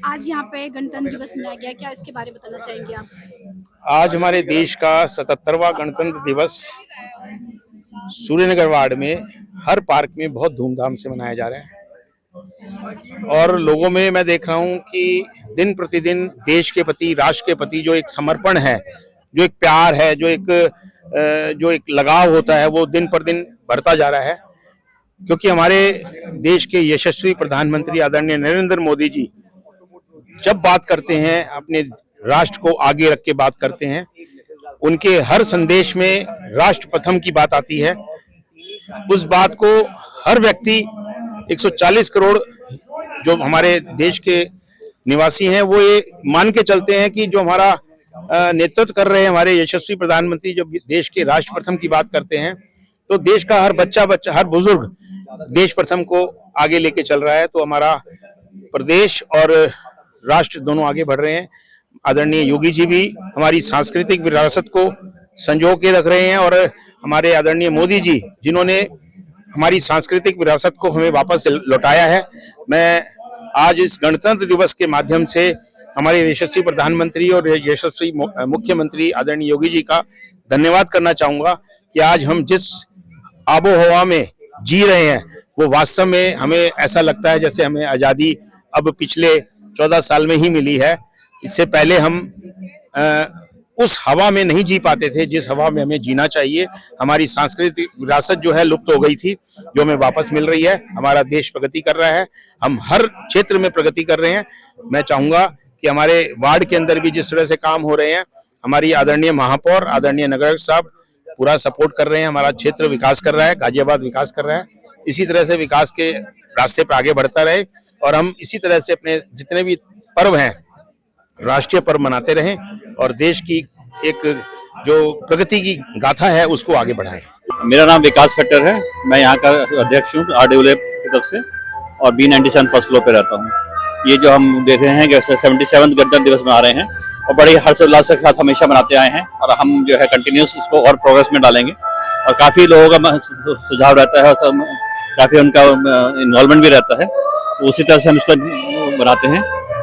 आज यहाँ पे गणतंत्र दिवस मनाया गया, क्या इसके बारे में बताना चाहेंगे आप? आज हमारे देश का 77वां गणतंत्र दिवस सूर्यनगर वार्ड में हर पार्क में बहुत धूमधाम से मनाया जा रहा है और लोगों में मैं देख रहा हूँ कि दिन प्रतिदिन देश के प्रति, राष्ट्र के प्रति जो एक समर्पण है, जो एक प्यार है, जो एक लगाव होता है, वो दिन पर दिन बढ़ता जा रहा है। क्योंकि हमारे देश के यशस्वी प्रधानमंत्री आदरणीय नरेंद्र मोदी जी जब बात करते हैं, अपने राष्ट्र को आगे रख के बात करते हैं, उनके हर संदेश में राष्ट्र प्रथम की बात आती है। उस बात को हर व्यक्ति 140 करोड़ जो हमारे देश के निवासी हैं वो ये मान के चलते हैं कि जो हमारा नेतृत्व कर रहे हैं हमारे यशस्वी प्रधानमंत्री, जब देश के राष्ट्र प्रथम की बात करते हैं तो देश का हर बच्चा हर बुजुर्ग देश प्रथम को आगे लेके चल रहा है। तो हमारा प्रदेश और राष्ट्र दोनों आगे बढ़ रहे हैं। आदरणीय योगी जी भी हमारी सांस्कृतिक विरासत को संजो के रख रहे हैं और हमारे आदरणीय मोदी जी जिन्होंने हमारी सांस्कृतिक विरासत को हमें वापस लौटाया है। मैं आज इस गणतंत्र दिवस के माध्यम से हमारे यशस्वी प्रधानमंत्री और यशस्वी मुख्यमंत्री आदरणीय योगी जी का धन्यवाद करना चाहूँगा कि आज हम जिस आबो हवा में जी रहे हैं वो वास्तव में हमें ऐसा लगता है जैसे हमें आज़ादी अब पिछले 14 साल में ही मिली है। इससे पहले हम उस हवा में नहीं जी पाते थे जिस हवा में हमें जीना चाहिए। हमारी सांस्कृतिक विरासत जो है लुप्त हो गई थी, जो हमें वापस मिल रही है। हमारा देश प्रगति कर रहा है, हम हर क्षेत्र में प्रगति कर रहे हैं। मैं चाहूँगा कि हमारे वार्ड के अंदर भी जिस तरह से काम हो रहे हैं, हमारी आदरणीय महापौर, आदरणीय नगर साहब पूरा सपोर्ट कर रहे हैं। हमारा क्षेत्र विकास कर रहा है, गाजियाबाद विकास कर रहा है। इसी तरह से विकास के रास्ते पर आगे बढ़ता रहे और हम इसी तरह से अपने जितने भी पर्व हैं राष्ट्रीय पर्व मनाते रहें और देश की एक जो प्रगति की गाथा है उसको आगे बढ़ाएं। मेरा नाम विकास खट्टर है, मैं यहाँ का अध्यक्ष हूँ RWA की तरफ से और B97 फर्स्ट फ्लोर पे रहता हूँ। ये जो हम देख रहे हैं कि 77वां गणतंत्र दिवस मना रहे हैं और बड़े हर्षोल्लास के साथ हमेशा मनाते आए हैं और हम जो है कंटिन्यूस इसको और प्रोग्रेस में डालेंगे। और काफ़ी लोगों का सुझाव रहता है और काफ़ी उनका इन्वॉल्वमेंट भी रहता है, तो उसी तरह से हम इसको बनाते हैं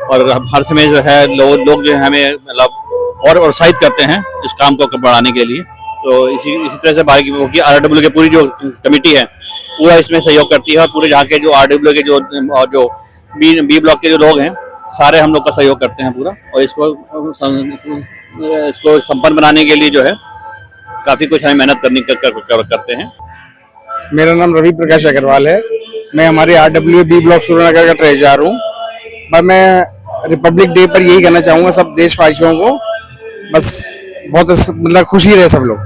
और हर समय जो है लोग जो है हमें मतलब और उत्साहित करते हैं इस काम को बढ़ाने के लिए। तो इसी तरह से बाकी RWA की पूरी जो कमेटी है पूरा इसमें सहयोग करती है और पूरे यहाँ के जो RWA के जो बी ब्लॉक के जो लोग हैं सारे हम लोग का सहयोग करते हैं पूरा। और इसको संपन्न बनाने के लिए जो है काफ़ी कुछ हमें मेहनत करते हैं। मेरा नाम रवि प्रकाश अग्रवाल है, मैं हमारे RWA बी ब्लॉक सूर्यनगर का ट्रेजर हूँ। पर मैं रिपब्लिक डे पर यही कहना चाहूँगा सब देशवासियों को, बस बहुत मतलब खुशी रहे सब लोग।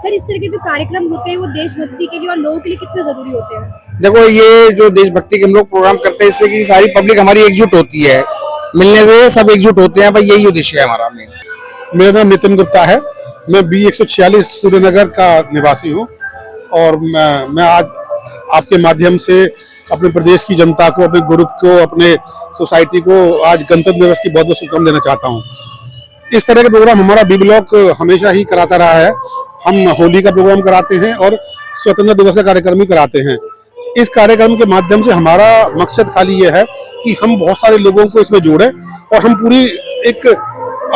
सर, इस तरह के जो कार्यक्रम होते हैं वो देशभक्ति के लिए और लोगों के लिए कितने जरूरी होते हैं? देखो, ये जो देशभक्ति के हम लोग प्रोग्राम करते हैं इससे कि सारी पब्लिक हमारी एकजुट होती है, मिलने से सब एकजुट होते हैं, भाई यही उद्देश्य है हमारा। मेरा नाम नितिन गुप्ता है, मैं B146 सूर्यनगर का निवासी हूँ और मैं आज आपके माध्यम से अपने प्रदेश की जनता को, अपने ग्रुप को, अपने सोसाइटी को आज गणतंत्र दिवस की बहुत बहुत शुभकामनाएं देना चाहता हूँ। इस तरह के प्रोग्राम हमारा बी ब्लॉक हमेशा ही कराता रहा है। हम होली का प्रोग्राम कराते हैं और स्वतंत्रता दिवस का कार्यक्रम भी कराते हैं। इस कार्यक्रम के माध्यम से हमारा मकसद खाली ये है कि हम बहुत सारे लोगों को इसमें जोड़ें और हम पूरी एक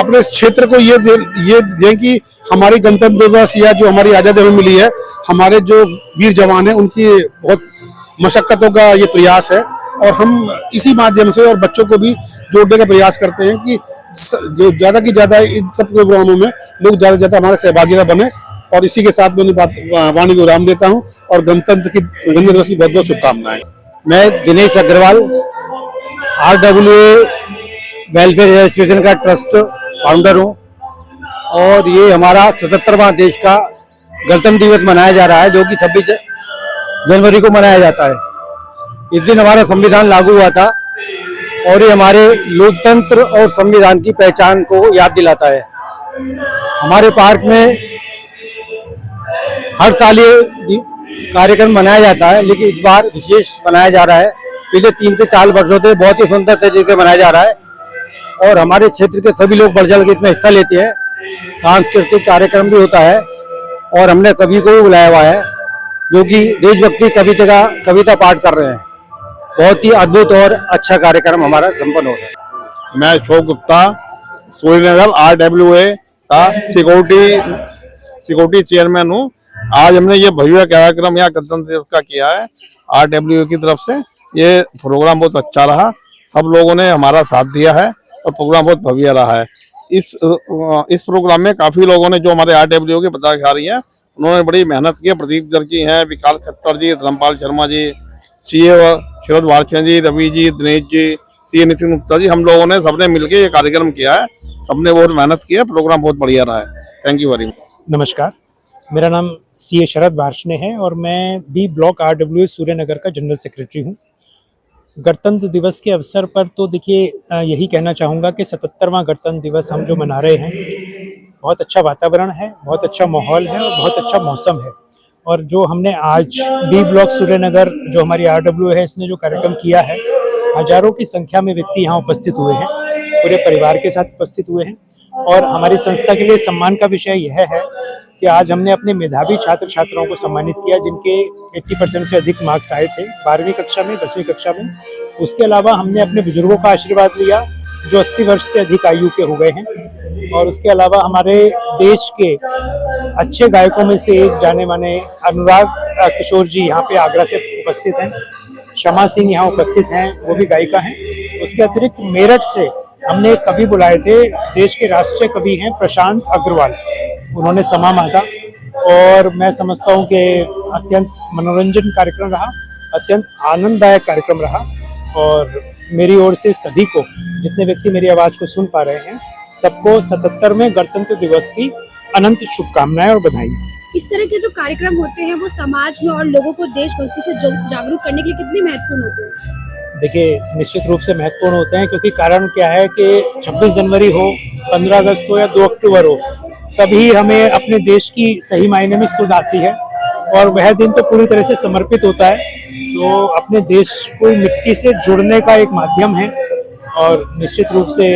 अपने क्षेत्र को ये दें कि हमारी गणतंत्र दिवस या जो हमारी आज़ादी हमें मिली है, हमारे जो वीर जवान हैं उनकी बहुत मशक्कतों का ये प्रयास है और हम इसी माध्यम से और बच्चों को भी जोड़ने का प्रयास करते हैं कि जो ज़्यादा की ज़्यादा इन सब प्रोग्रामों में लोग ज़्यादा से ज़्यादा हमारे सहभागिता बने। और इसी के साथ मैं वाणी को विराम देता हूँ और गणतंत्र दिवस की बहुत बहुत शुभकामनाएं। मैं Dinesh Agarwal RWA welfare association का ट्रस्ट फाउंडर हूँ और ये हमारा 77वां देश का गणतंत्र दिवस मनाया जा रहा है, जो कि 26 जनवरी को मनाया जाता है। इस दिन हमारा संविधान लागू हुआ था और ये हमारे लोकतंत्र और संविधान की पहचान को याद दिलाता है। हमारे पार्क में हर साल ये कार्यक्रम मनाया जाता है, लेकिन इस बार विशेष मनाया जा रहा है। पिछले 3 से 4 वर्षों से बहुत ही सुंदर तरीके से मनाया जा रहा है और हमारे क्षेत्र के सभी लोग बढ़ चढ़ के इसमें हिस्सा लेते हैं। सांस्कृतिक कार्यक्रम भी होता है और हमने कवि को भी बुलाया हुआ है, जो कि देशभक्ति कविता पाठ कर रहे हैं। बहुत ही अद्भुत और अच्छा कार्यक्रम हमारा संपन्न हो रहा है। मैं अशोक गुप्ता, सूर्यनगर RWA का सिक्योरिटी चेयरमैन हूँ। आज हमने ये भव्य कार्यक्रम यहाँ गणतंत्र दिवस का किया है RWA की तरफ से। ये प्रोग्राम बहुत अच्छा रहा, सब लोगों ने हमारा साथ दिया है और प्रोग्राम बहुत भव्य रहा है। इस प्रोग्राम में काफी लोगों ने, जो हमारे RWA के पदाधिकारी हैं, उन्होंने बड़ी मेहनत की है। प्रदीप जर जी हैं, विकास खट्टर जी, धर्मपाल शर्मा जी, CA शरद वारचंद जी, रवि जी, दिनेश जी, CA नितिन गुप्ता जी, हम लोगों ने सबने मिलकर ये कार्यक्रम किया है। सबने बहुत मेहनत की है, प्रोग्राम बहुत बढ़िया रहा है। Thank you very much. नमस्कार, मेरा नाम CA शरद वार्ष्णे है और मैं B ब्लॉक RWA सूर्यनगर का जनरल सेक्रेटरी हूँ। गणतंत्र दिवस के अवसर पर तो देखिए यही कहना चाहूँगा कि 77वां गणतंत्र दिवस हम जो मना रहे हैं, बहुत अच्छा वातावरण है, बहुत अच्छा माहौल है और बहुत अच्छा मौसम है। और जो हमने आज B ब्लॉक सूर्यनगर, जो हमारी RWA है, इसने जो कार्यक्रम किया है, हजारों की संख्या में व्यक्ति यहाँ उपस्थित हुए हैं, पूरे परिवार के साथ उपस्थित हुए हैं। और हमारी संस्था के लिए सम्मान का विषय यह है कि आज हमने अपने मेधावी छात्र छात्राओं को सम्मानित किया, जिनके 80% से अधिक मार्क्स आए थे 12वीं कक्षा में, 10वीं कक्षा में। उसके अलावा हमने अपने बुजुर्गों का आशीर्वाद लिया, जो 80 वर्ष से अधिक आयु के हो गए हैं। और उसके अलावा हमारे देश के अच्छे गायकों में से एक जाने माने अनुराग किशोर जी यहाँ पे आगरा से उपस्थित हैं, क्षमा सिंह यहाँ उपस्थित हैं, वो भी गायिका हैं। उसके अतिरिक्त मेरठ से हमने एक कवि बुलाए थे, देश के राष्ट्रीय कवि हैं प्रशांत अग्रवाल, उन्होंने समा माता। और मैं समझता हूँ कि अत्यंत मनोरंजन कार्यक्रम रहा, अत्यंत आनंददायक कार्यक्रम रहा। और मेरी ओर से सभी को, जितने व्यक्ति मेरी आवाज़ को सुन पा रहे हैं, सबको 77वें गणतंत्र दिवस की अनंत शुभकामनाएं और बधाई। इस तरह के जो कार्यक्रम होते हैं वो समाज में और लोगों को देशभक्ति से जागरूक करने के लिए कितने महत्वपूर्ण होते हैं? देखिए, निश्चित रूप से महत्वपूर्ण होते हैं, क्योंकि कारण क्या है कि 26 जनवरी हो, 15 अगस्त हो या 2 अक्टूबर हो, तभी हमें अपने देश की सही मायने में सुध आती है। और वह दिन तो पूरी तरह से समर्पित होता है, तो अपने देश को मिट्टी से जुड़ने का एक माध्यम है। और निश्चित रूप से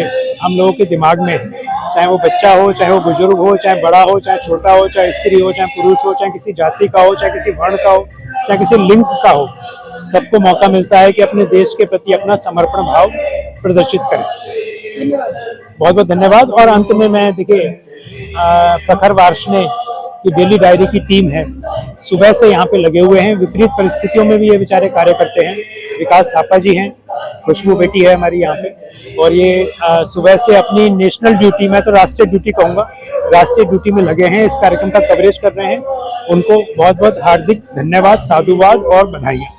हम लोगों के दिमाग में, चाहे वो बच्चा हो, चाहे वो बुजुर्ग हो, चाहे बड़ा हो, चाहे छोटा हो, चाहे स्त्री हो, चाहे पुरुष हो, चाहे किसी जाति का हो, चाहे किसी वर्ण का हो, चाहे किसी लिंग का हो, सबको मौका मिलता है कि अपने देश के प्रति अपना समर्पण भाव प्रदर्शित करें। धन्यवाद। बहुत बहुत धन्यवाद। और अंत में मैं, देखिए, प्रखर वार्ष्णे की डेली डायरी की टीम है, सुबह से यहाँ पे लगे हुए हैं, विपरीत परिस्थितियों में भी ये बेचारे कार्य करते हैं। विकास थापा जी हैं, खुशबू बेटी है हमारी यहाँ पे, और ये सुबह से अपनी नेशनल ड्यूटी, मैं तो राष्ट्रीय ड्यूटी कहूँगा, राष्ट्रीय ड्यूटी में लगे हैं, इस कार्यक्रम का कवरेज कर रहे हैं। उनको बहुत बहुत हार्दिक धन्यवाद, साधुवाद और बधाई।